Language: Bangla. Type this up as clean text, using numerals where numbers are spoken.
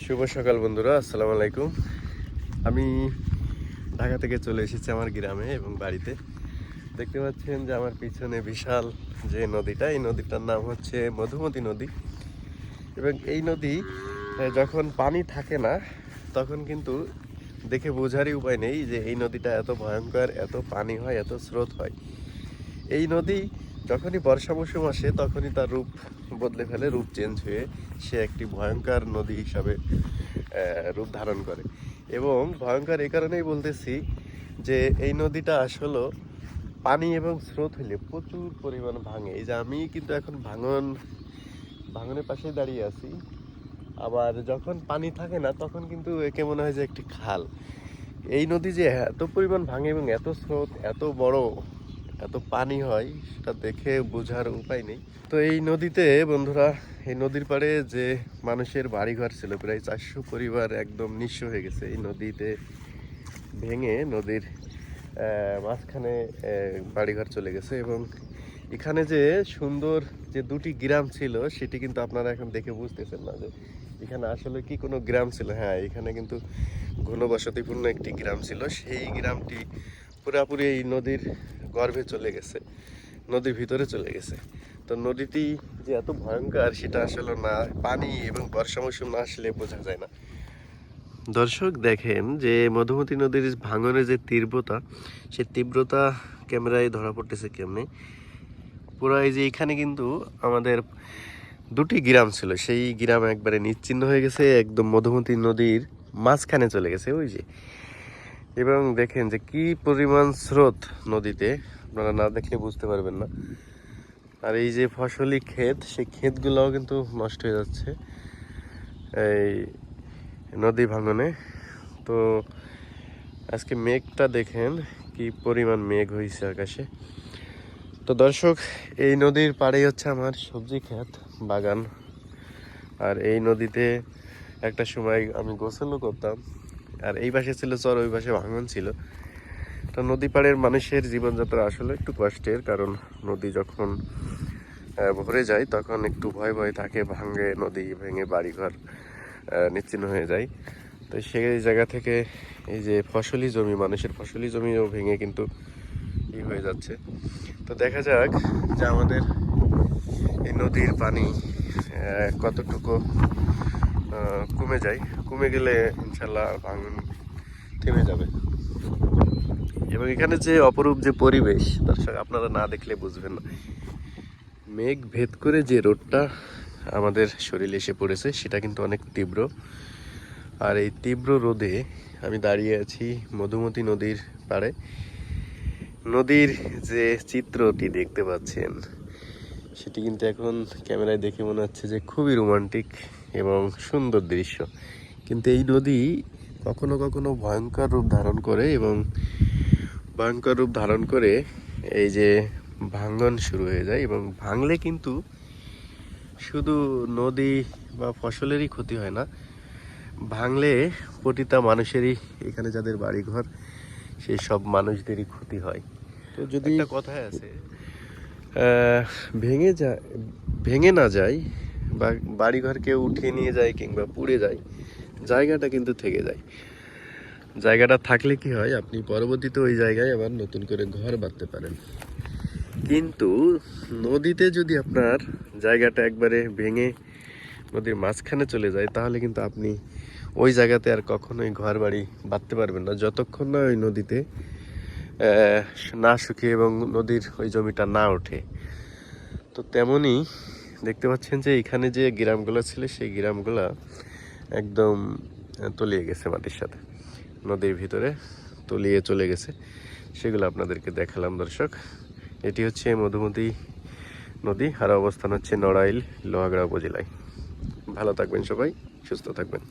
শুভ সকাল বন্ধুরা, আসসালামু আলাইকুম। আমি ঢাকা থেকে চলে এসেছি আমার গ্রামে এবং বাড়িতে। দেখতে পাচ্ছেন যে আমার পিছনে বিশাল যে নদীটা, এই নদীটার নাম হচ্ছে মধুমতি নদী। এবং এই নদী যখন পানি থাকে না তখন কিন্তু দেখে বোঝারই উপায় নেই যে এই নদীটা এত ভয়ঙ্কর, এত পানি হয়, এত স্রোত হয়। এই নদী যখনই বর্ষা মৌসুম আসে তখনই তার রূপ বদলে ফেলে, রূপ চেঞ্জ হয়ে সে একটি ভয়ঙ্কর নদী হিসাবে রূপ ধারণ করে। এবং ভয়ঙ্কর এই কারণেই বলতেছি যে এই নদীটা আসলে পানি এবং স্রোত হলে প্রচুর পরিমাণ ভাঙে। এই যে আমি কিন্তু এখন ভাঙনের পাশে দাঁড়িয়ে আছি। আবার যখন পানি থাকে না তখন কিন্তু একে মনে হয় যে একটি খাল। এই নদী যে এত পরিমাণ ভাঙে এবং এত স্রোত, এত বড়, এত পানি হয়, সেটা দেখে বোঝার উপায় নেই। তো এই নদীতে বন্ধুরা, এই নদীর পাড়ে যে মানুষের বাড়িঘর ছিল, প্রায় 400 পরিবার একদম নিঃস্ব হয়ে গেছে এই নদীতে ভেঙে। নদীর মাঝখানে বাড়িঘর চলে গেছে। এবং এখানে যে সুন্দর যে দুটি গ্রাম ছিল সেটি কিন্তু আপনারা এখন দেখে বুঝতেছেন না যে এখানে আসলে কি কোনো গ্রাম ছিল। হ্যাঁ, এখানে কিন্তু ঘনবসতিপূর্ণ একটি গ্রাম ছিল। সেই গ্রামটি পুরাপুরি এই নদীর গর্ভে চলে গেছে, নদীর ভিতরে চলে গেছে। তো নদীটি যে এত ভয়ঙ্কর সেটা আসলে না পানি এবং বর্ষা মৌসুম না আসলে বোঝা যায় না। দর্শক দেখেন যে মধুমতি নদীর ভাঙনের যে তীব্রতা, সে তীব্রতা ক্যামেরায় ধরা পড়তেছে কেমনে। পুরো এই যে এখানে কিন্তু আমাদের দুটি গ্রাম ছিল, সেই গ্রাম একবারে নিশ্চিহ্ন হয়ে গেছে, একদম মধুমতি নদীর মাঝখানে চলে গেছে ওই যে। এবং দেখেন যে কি পরিমাণ স্রোত নদীতে, আপনারা না দেখলে বুঝতে পারবেন না। আর এই যে ফসলি ক্ষেত, সেই ক্ষেতগুলোও কিন্তু নষ্ট হয়ে যাচ্ছে এই নদী ভাঙনে। তো আজকে মেঘটা দেখেন কি পরিমাণ মেঘ হয়েছে আকাশে। তো দর্শক, এই নদীর পাড়েই হচ্ছে আমার সবজি ক্ষেত, বাগান। আর এই নদীতে একটা সময় আমি গোসলও করতাম। আর এই পাশে ছিল চর, ওই পাশে ভাঙন ছিল। তো নদী পাড়ের মানুষের জীবনযাত্রা আসলে একটু কষ্টের, কারণ নদী যখন ভরে যায় তখন একটু ভয় ভয় থাকে, ভাঙে নদী, ভেঙে বাড়িঘর নিশ্চিহ্ন হয়ে যায়। তো সেই জায়গা থেকে এই যে ফসলি জমি, মানুষের ফসলি জমিও ভেঙে কিন্তু হয়ে যাচ্ছে। তো দেখা যাক যে আমাদের এই নদীর পানি কতটুকু কমে যায়। কমে গেলে ইনশাল্লাহ ভাঙন থেমে যাবে। এবং এখানে যে অপরূপ যে পরিবেশ, দর্শক আপনারা না দেখলে বুঝবেন না। মেঘ ভেদ করে যে রোদটা আমাদের শরীরে এসে পড়েছে সেটা কিন্তু অনেক তীব্র। আর এই তীব্র রোদে আমি দাঁড়িয়ে আছি মধুমতি নদীর পাড়ে। নদীর যে চিত্রটি দেখতে পাচ্ছেন সেটি কিন্তু এখন ক্যামেরায় দেখে মনে হচ্ছে যে খুবই রোমান্টিক এবং সুন্দর দৃশ্য। কিন্তু এই নদী কখনো কখনো ভয়ঙ্কর রূপ ধারণ করে, এবং ভয়ঙ্কর রূপ ধারণ করে এই যে ভাঙন শুরু হয়ে যায়। এবং ভাঙলে কিন্তু শুধু নদী বা ফসলেরই ক্ষতি হয় না, ভাঙলে প্রতিটা মানুষেরই, এখানে যাদের বাড়িঘর সেই সব মানুষদেরই ক্ষতি হয়। তো যদি একটা কথায় আছে, ভেঙে না যায় বা বাড়িঘরকে উঠিয়ে নিয়ে যায় কিংবা পুড়ে যায়, জায়গাটা কিন্তু থেকে যায়। জায়গাটা থাকলে কি হয়, আপনি পরবর্তীতে ওই জায়গায় আবার নতুন করে ঘর বাঁধতে পারেন। কিন্তু নদীতে যদি আপনার জায়গাটা একবারে ভেঙে নদীর মাঝখানে চলে যায় তাহলে কিন্তু আপনি ওই জায়গাতে আর কখনোই ঘর বাড়ি বাঁধতে পারবেন না, যতক্ষণ না ওই নদীতে না শুকিয়ে এবং নদীর ওই জমিটা না ওঠে। তো তেমনই দেখতে পাচ্ছেন যে এখানে যে গ্রামগুলো ছিল সেই গ্রামগুলো একদম তলিয়ে গেছে, মাটির সাথে নদীর ভিতরে তলিয়ে চলে গেছে। সেগুলো আপনাদেরকে দেখালাম দর্শক। এটি হচ্ছে মধুমতি নদী, আর অবস্থান হচ্ছে নড়াইল, লোহাগড়া উপজেলায়। ভালো থাকবেন সবাই, সুস্থ থাকবেন।